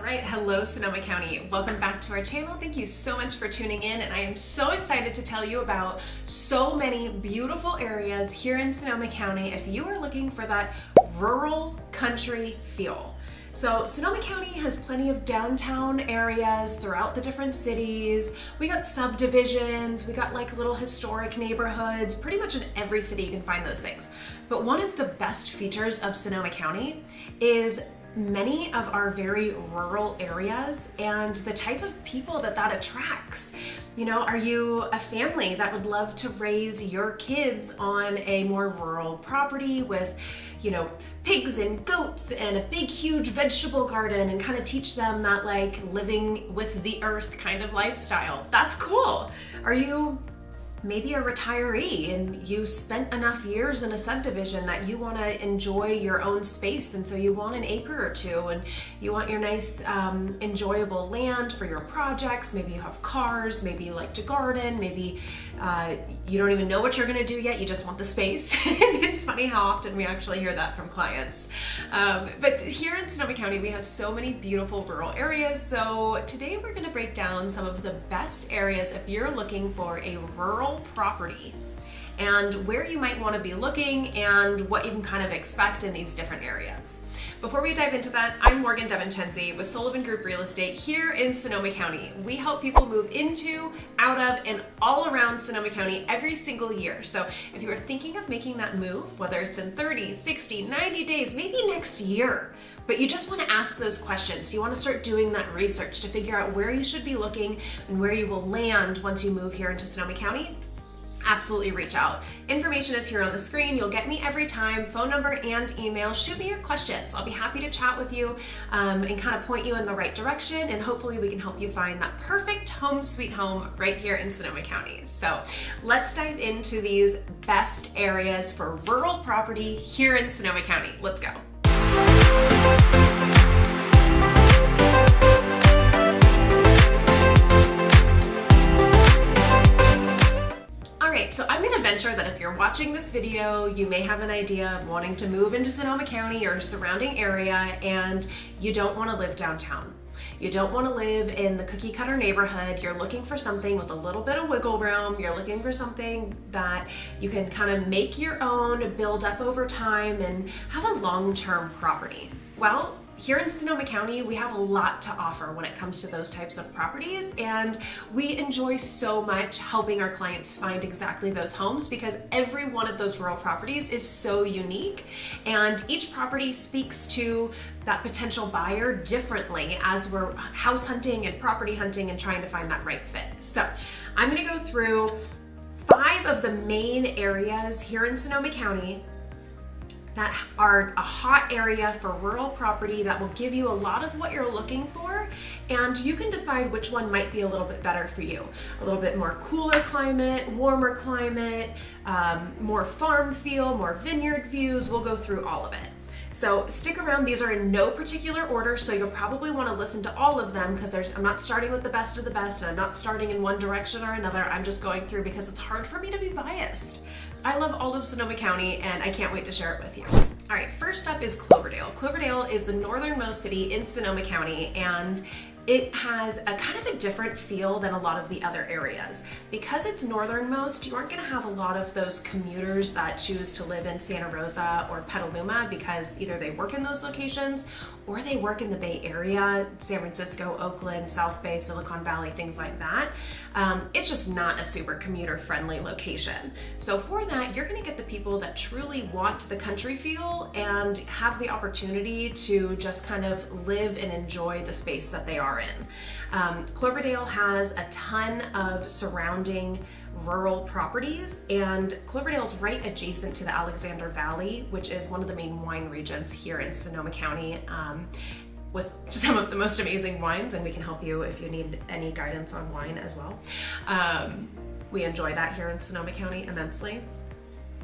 right, hello Sonoma County. Welcome back to our channel. Thank you so much for tuning in, and I am so excited to tell you about so many beautiful areas here in Sonoma County if you are looking for that rural country feel. So Sonoma County has plenty of downtown areas throughout the different cities. We got subdivisions, we got like little historic neighborhoods. Pretty much in every city you can find those things. But one of the best features of Sonoma County is many of our very rural areas and the type of people that attracts. You know, are you a family that would love to raise your kids on a more rural property with, you know, pigs and goats and a big huge vegetable garden and kind of teach them that like living with the earth kind of lifestyle? That's cool. Are you maybe a retiree and you spent enough years in a subdivision that you want to enjoy your own space, and so you want an acre or two and you want your nice enjoyable land for your projects? Maybe you have cars, maybe you like to garden, maybe you don't even know what you're going to do yet, you just want the space. It's funny how often we actually hear that from clients. But here in Sonoma County we have so many beautiful rural areas, so today we're going to break down some of the best areas if you're looking for a rural property and where you might want to be looking and what you can kind of expect in these different areas. Before we dive into that, I'm Morgan DeVincenzi with Sullivan Group Real Estate here in Sonoma County. We help people move into, out of, and all around Sonoma County every single year. So if you are thinking of making that move, whether it's in 30, 60, 90 days, maybe next year, but you just want to ask those questions, you want to start doing that research to figure out where you should be looking and where you will land once you move here into Sonoma County, absolutely reach out. Information is here on the screen. You'll get me every time, phone number and email. Shoot me your questions. I'll be happy to chat with you and kind of point you in the right direction, and hopefully we can help you find that perfect home sweet home right here in Sonoma County. So let's dive into these best areas for rural property here in Sonoma County. Let's go. Alright, so I'm going to venture that if you're watching this video, you may have an idea of wanting to move into Sonoma County or surrounding area, and you don't want to live downtown. You don't want to live in the cookie cutter neighborhood. You're looking for something with a little bit of wiggle room. You're looking for something that you can kind of make your own, build up over time, and have a long-term property. Well, here in Sonoma County, we have a lot to offer when it comes to those types of properties, and we enjoy so much helping our clients find exactly those homes because every one of those rural properties is so unique, and each property speaks to that potential buyer differently as we're house hunting and property hunting and trying to find that right fit. So I'm going to go through 5 of the main areas here in Sonoma County that are a hot area for rural property that will give you a lot of what you're looking for, and you can decide which one might be a little bit better for you. A little bit more cooler climate, warmer climate, more farm feel, more vineyard views. We'll go through all of it. So stick around. These are in no particular order, so you'll probably want to listen to all of them because I'm not starting with the best of the best, and I'm not starting in one direction or another. I'm just going through because it's hard for me to be biased. I love all of Sonoma County and I can't wait to share it with you. All right, first up is Cloverdale. Cloverdale is the northernmost city in Sonoma County, and it has a kind of a different feel than a lot of the other areas. Because it's northernmost, you aren't going to have a lot of those commuters that choose to live in Santa Rosa or Petaluma because either they work in those locations or they work in the Bay Area, San Francisco, Oakland, South Bay, Silicon Valley, things like that. It's just not a super commuter-friendly location. So for that, you're going to get the people that truly want the country feel and have the opportunity to just kind of live and enjoy the space that they are in. Cloverdale has a ton of surrounding rural properties, and Cloverdale's right adjacent to the Alexander Valley, which is one of the main wine regions here in Sonoma County, with some of the most amazing wines, and we can help you if you need any guidance on wine as well. We enjoy that here in Sonoma County immensely.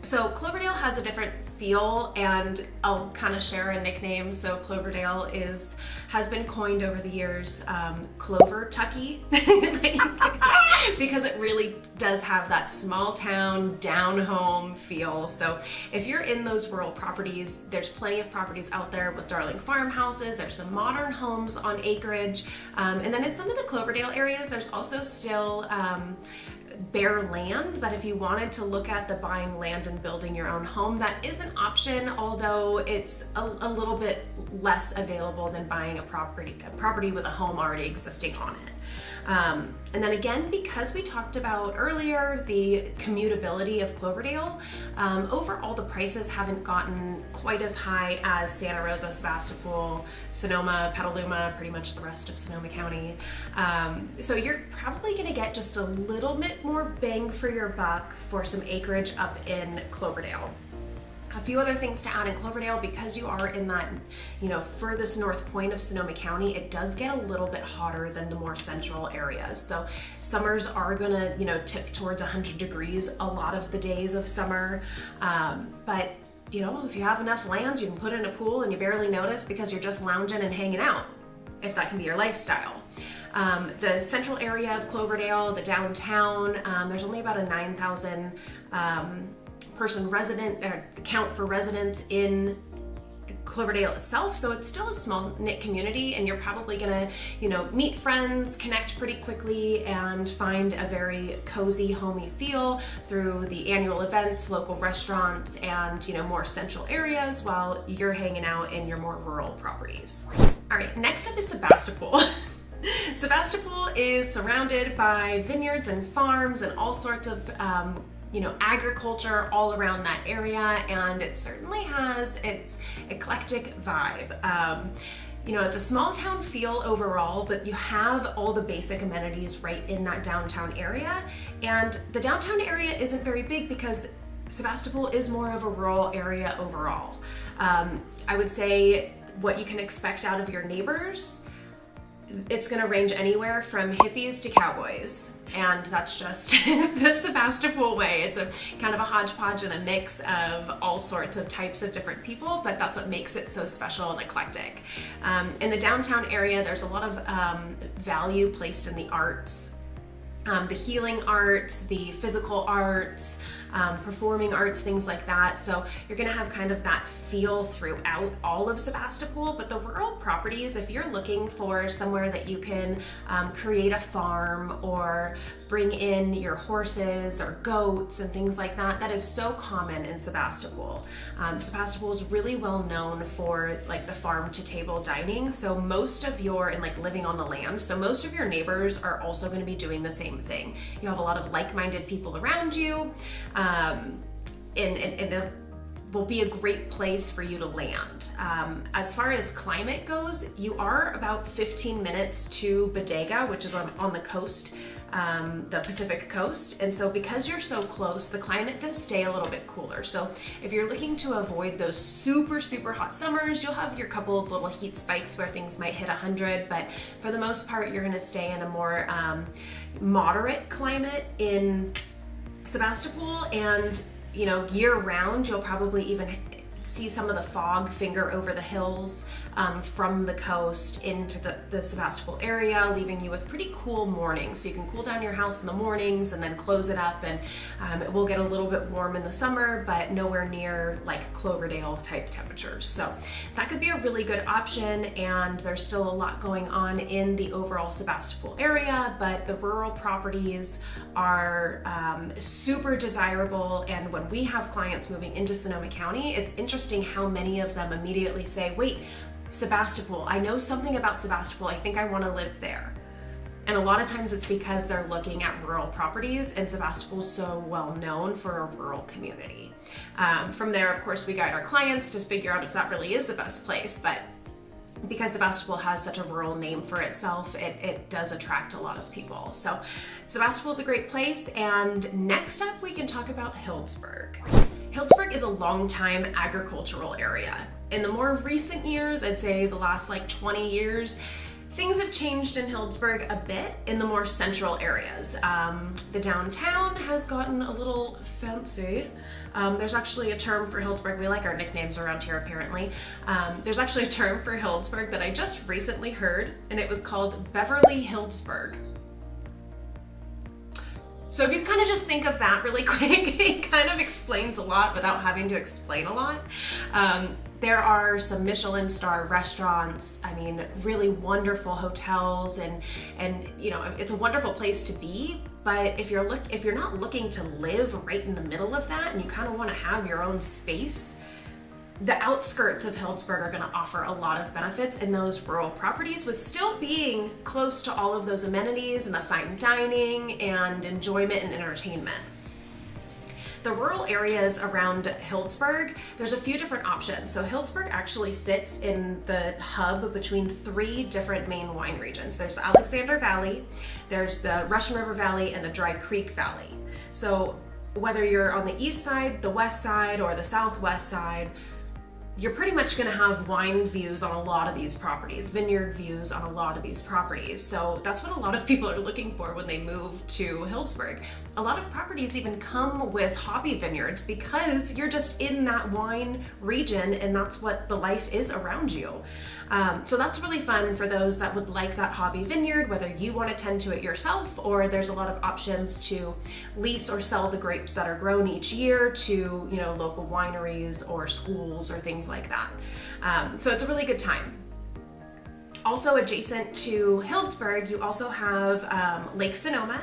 So Cloverdale has a different feel, and I'll kind of share a nickname. So Cloverdale has been coined over the years Clover Tucky. because it really does have that small town, down home feel. So if you're in those rural properties, there's plenty of properties out there with darling farmhouses. There's some modern homes on Acreage. And then in some of the Cloverdale areas, there's also still bare land that if you wanted to look at the buying land and building your own home, that is an option, although it's a little bit less available than buying a property with a home already existing on it. And then again, because we talked about earlier the commutability of Cloverdale, overall the prices haven't gotten quite as high as Santa Rosa, Sebastopol, Sonoma, Petaluma, pretty much the rest of Sonoma County. So you're probably going to get just a little bit more bang for your buck for some acreage up in Cloverdale. A few other things to add in Cloverdale, because you are in that, furthest north point of Sonoma County, it does get a little bit hotter than the more central areas. So summers are gonna, tip towards 100 degrees a lot of the days of summer. But if you have enough land, you can put in a pool and you barely notice because you're just lounging and hanging out, if that can be your lifestyle. The central area of Cloverdale, the downtown, there's only about a 9,000 person resident count for residents in Cloverdale itself, so it's still a small knit community, and you're probably gonna meet friends, connect pretty quickly, and find a very cozy, homey feel through the annual events, local restaurants, and more central areas while you're hanging out in your more rural properties. All right, next up is Sebastopol. Sebastopol is surrounded by vineyards and farms and all sorts of agriculture all around that area, and it certainly has its eclectic vibe. It's a small town feel overall, but you have all the basic amenities right in that downtown area, and the downtown area isn't very big because Sebastopol is more of a rural area overall. I would say what you can expect out of your neighbors, it's going to range anywhere from hippies to cowboys, and that's just the Sebastopol way. It's a kind of a hodgepodge and a mix of all sorts of types of different people, but that's what makes it so special and eclectic. In the downtown area, there's a lot of value placed in the arts, the healing arts, the physical arts, performing arts, things like that. So you're gonna have kind of that feel throughout all of Sebastopol, but the rural properties, if you're looking for somewhere that you can create a farm or bring in your horses or goats and things like that, that is so common in Sebastopol. Sebastopol is really well known for like the farm to table dining. So most of living on the land. So most of your neighbors are also going to be doing the same thing. You have a lot of like-minded people around you. And it will be a great place for you to land. As far as climate goes, you are about 15 minutes to Bodega, which is on the coast, the Pacific coast. And so because you're so close, the climate does stay a little bit cooler. So if you're looking to avoid those super, super hot summers, you'll have your couple of little heat spikes where things might hit 100, but for the most part, you're gonna stay in a more moderate climate in Sebastopol, and year round you'll probably even see some of the fog finger over the hills from the coast into the Sebastopol area, leaving you with pretty cool mornings. So you can cool down your house in the mornings and then close it up, and it will get a little bit warm in the summer, but nowhere near like Cloverdale type temperatures. So that could be a really good option, and there's still a lot going on in the overall Sebastopol area, but the rural properties are super desirable. And when we have clients moving into Sonoma County, it's interesting how many of them immediately say, wait, Sebastopol, I know something about Sebastopol, I think I want to live there. And a lot of times it's because they're looking at rural properties, and Sebastopol is so well known for a rural community. From there, of course, we guide our clients to figure out if that really is the best place, but because Sebastopol has such a rural name for itself, it does attract a lot of people. So Sebastopol is a great place, and next up we can talk about Healdsburg. Healdsburg is a long-time agricultural area. In the more recent years, I'd say the last 20 years, things have changed in Healdsburg a bit in the more central areas. The downtown has gotten a little fancy. There's actually a term for Healdsburg. We like our nicknames around here, apparently. There's actually a term for Healdsburg that I just recently heard, and it was called Beverly Healdsburg. So if you kind of just think of that really quick, it kind of explains a lot without having to explain a lot. There are some Michelin star restaurants, I mean, really wonderful hotels, and you know, it's a wonderful place to be. But if you're not looking to live right in the middle of that and you kind of want to have your own space, the outskirts of Healdsburg are going to offer a lot of benefits in those rural properties, with still being close to all of those amenities and the fine dining and enjoyment and entertainment. The rural areas around Healdsburg, there's a few different options. So Healdsburg actually sits in the hub between 3 different main wine regions. There's the Alexander Valley, there's the Russian River Valley, and the Dry Creek Valley. So whether you're on the east side, the west side, or the southwest side, you're pretty much going to have wine views on a lot of these properties, vineyard views on a lot of these properties. So that's what a lot of people are looking for when they move to Healdsburg. A lot of properties even come with hobby vineyards because you're just in that wine region and that's what the life is around you. So that's really fun for those that would like that hobby vineyard, whether you want to tend to it yourself, or there's a lot of options to lease or sell the grapes that are grown each year to, you know, local wineries or schools or things like that. So it's a really good time. Also adjacent to Healdsburg, you also have Lake Sonoma,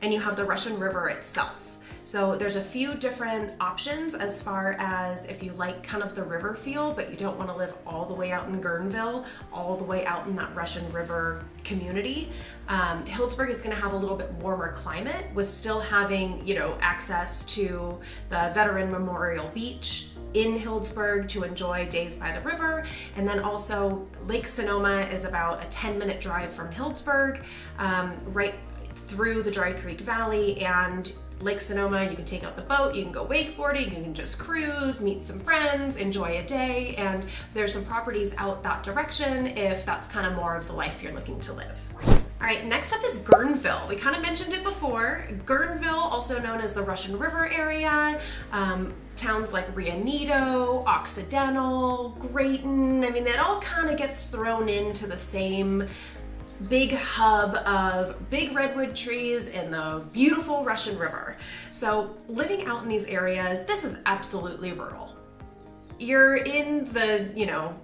and you have the Russian River itself. So there's a few different options as far as if you like kind of the river feel, but you don't want to live all the way out in Guerneville, all the way out in that Russian River community. Healdsburg is going to have a little bit warmer climate, with still having, you know, access to the Veteran Memorial Beach in Healdsburg to enjoy days by the river. And then also Lake Sonoma is about a 10-minute drive from Healdsburg, right through the Dry Creek Valley. And Lake Sonoma, you can take out the boat, you can go wakeboarding, you can just cruise, meet some friends, enjoy a day, and there's some properties out that direction if that's kind of more of the life you're looking to live. All right, next up is Guerneville. We kind of mentioned it before. Guerneville, also known as the Russian River area, towns like Rianito, Occidental, Grayton, I mean, that all kind of gets thrown into the same big hub of big redwood trees and the beautiful Russian River. So living out in these areas, this is absolutely rural. You're in the, you know,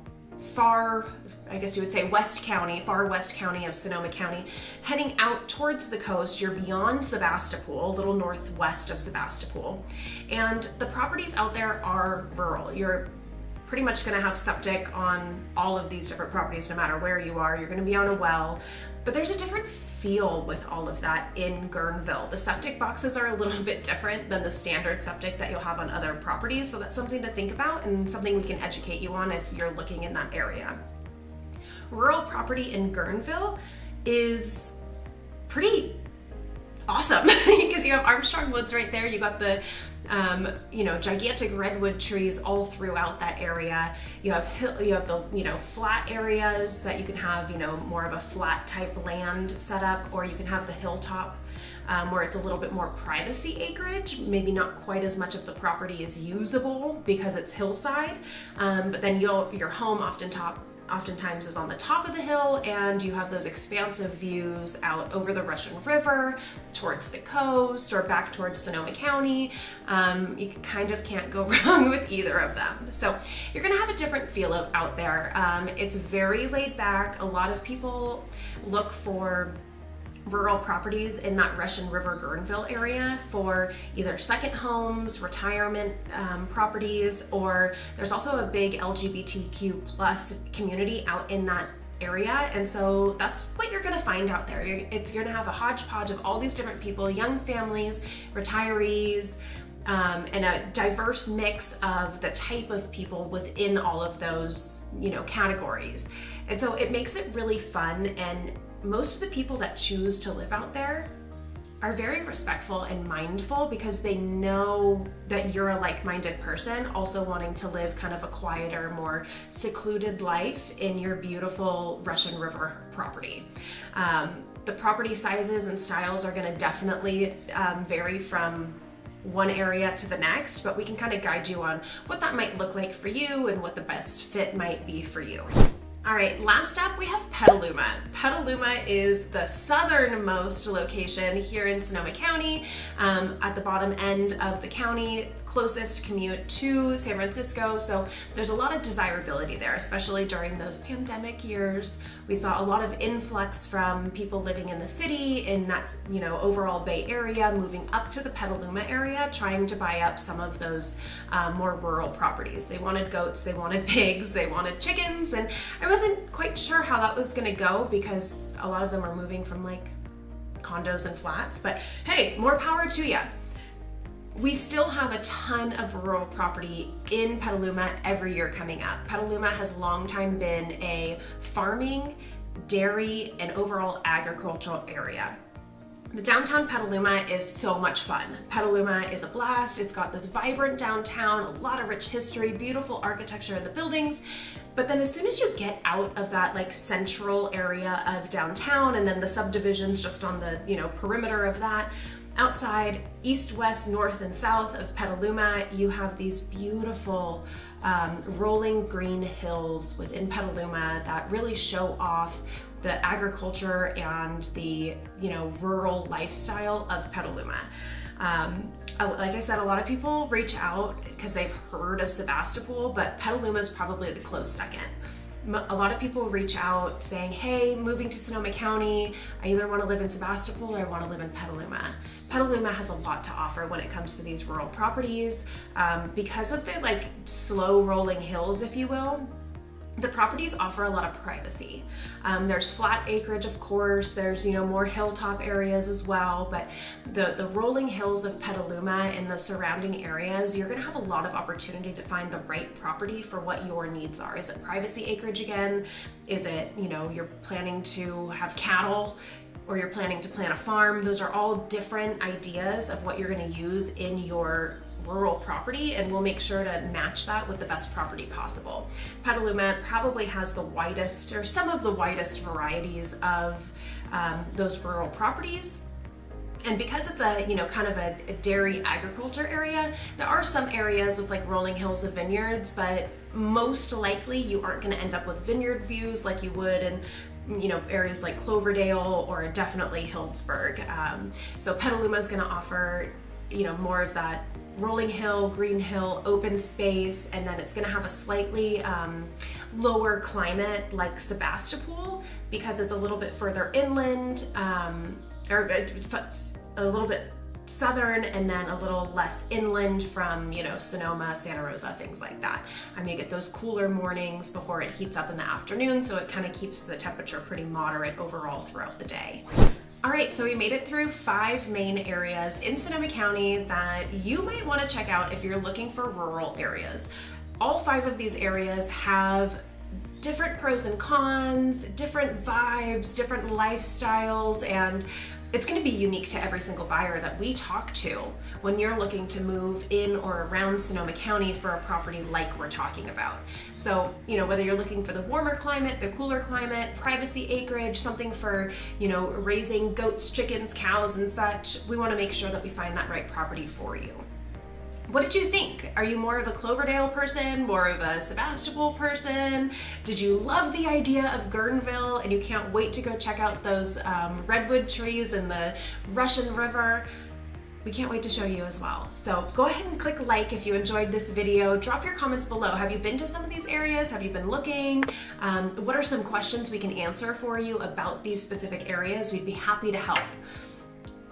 far, I guess you would say far west county of Sonoma County. Heading out towards the coast, you're beyond Sebastopol, a little northwest of Sebastopol. And the properties out there are rural. You're pretty much going to have septic on all of these different properties, no matter where you are. You're going to be on a well, but there's a different feel with all of that in Guerneville. The septic boxes are a little bit different than the standard septic that you'll have on other properties, so that's something to think about and something we can educate you on if you're looking in that area. Rural property in Guerneville is pretty awesome because you have Armstrong Woods right there. You got the you know, gigantic redwood trees all throughout that area. You have the, you know, flat areas that you can have, you know, more of a flat type land set up, or you can have the hilltop where it's a little bit more privacy acreage. Maybe not quite as much of the property is usable because it's hillside, but then your home oftentimes is on the top of the hill, and you have those expansive views out over the Russian River, towards the coast, or back towards Sonoma County. You kind of can't go wrong with either of them. So you're gonna have a different feel out there. It's very laid back. A lot of people look for rural properties in that Russian River Guerneville area for either second homes, retirement properties, or there's also a big LGBTQ plus community out in that area. And so that's what you're gonna find out there. You're gonna have a hodgepodge of all these different people, young families, retirees, and a diverse mix of the type of people within all of those, you know, categories. And so it makes it really fun, and most of the people that choose to live out there are very respectful and mindful because they know that you're a like-minded person also wanting to live kind of a quieter, more secluded life in your beautiful Russian River property. The property sizes and styles are going to definitely vary from one area to the next, but we can kind of guide you on what that might look like for you and what the best fit might be for you. All right, last up we have Petaluma. Petaluma is the southernmost location here in Sonoma County, at the bottom end of the county, closest commute to San Francisco. So there's a lot of desirability there, especially during those pandemic years. We saw a lot of influx from people living in the city in that, overall Bay Area, moving up to the Petaluma area, trying to buy up some of those more rural properties. They wanted goats, they wanted pigs, they wanted chickens, and I wasn't quite sure how that was gonna go because a lot of them are moving from like condos and flats, but hey, more power to ya. We still have a ton of rural property in Petaluma every year coming up. Petaluma has long time been a farming, dairy, and overall agricultural area. The downtown Petaluma is so much fun. Petaluma is a blast. It's got this vibrant downtown, a lot of rich history, beautiful architecture in the buildings. But then as soon as you get out of that like central area of downtown and then the subdivisions just on the, perimeter of that, outside, east, west, north, and south of Petaluma, you have these beautiful rolling green hills within Petaluma that really show off the agriculture and the rural lifestyle of Petaluma. Like I said, a lot of people reach out because they've heard of Sebastopol, but Petaluma is probably the close second. A lot of people reach out saying, hey, moving to Sonoma County, I either want to live in Sebastopol or I want to live in Petaluma. Petaluma has a lot to offer when it comes to these rural properties. Because of the slow rolling hills, if you will, the properties offer a lot of privacy. There's flat acreage, of course, there's more hilltop areas as well, but the rolling hills of Petaluma and the surrounding areas, you're gonna have a lot of opportunity to find the right property for what your needs are. Is it privacy acreage again? Is it, you're planning to have cattle, or you're planning to plant a farm? Those are all different ideas of what you're gonna use in your rural property, and we'll make sure to match that with the best property possible. Petaluma probably has the widest, or some of the widest varieties of those rural properties. And because it's a, kind of a dairy agriculture area, there are some areas with rolling hills of vineyards, but most likely you aren't gonna end up with vineyard views like you would in areas like Cloverdale or definitely Healdsburg. So Petaluma is gonna offer, more of that rolling hill, green hill, open space, and then it's gonna have a slightly lower climate like Sebastopol because it's a little bit further inland, or a little bit southern, and then a little less inland from, Sonoma, Santa Rosa, things like that. You get those cooler mornings before it heats up in the afternoon, so it kind of keeps the temperature pretty moderate overall throughout the day. All right, so we made it through 5 main areas in Sonoma County that you might want to check out if you're looking for rural areas. All 5 of these areas have different pros and cons, different vibes, different lifestyles, and it's going to be unique to every single buyer that we talk to when you're looking to move in or around Sonoma County for a property like we're talking about. So, whether you're looking for the warmer climate, the cooler climate, privacy acreage, something for, raising goats, chickens, cows, and such, we want to make sure that we find that right property for you. What did you think? Are you more of a Cloverdale person, more of a Sebastopol person? Did you love the idea of Guerneville and you can't wait to go check out those redwood trees and the Russian River? We can't wait to show you as well. So go ahead and click like if you enjoyed this video. Drop your comments below. Have you been to some of these areas? Have you been looking? What are some questions we can answer for you about these specific areas? We'd be happy to help.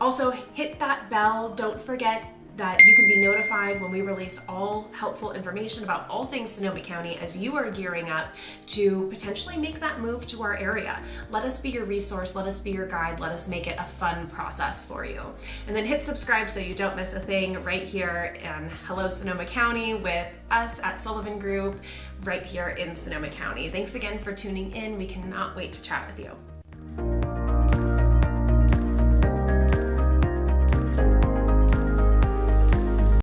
Also, hit that bell. Don't forget that you can be notified when we release all helpful information about all things Sonoma County as you are gearing up to potentially make that move to our area. Let us be your resource, let us be your guide, let us make it a fun process for you. And then hit subscribe so you don't miss a thing right here in Hello Sonoma County with us at Sullivan Group right here in Sonoma County. Thanks again for tuning in. We cannot wait to chat with you.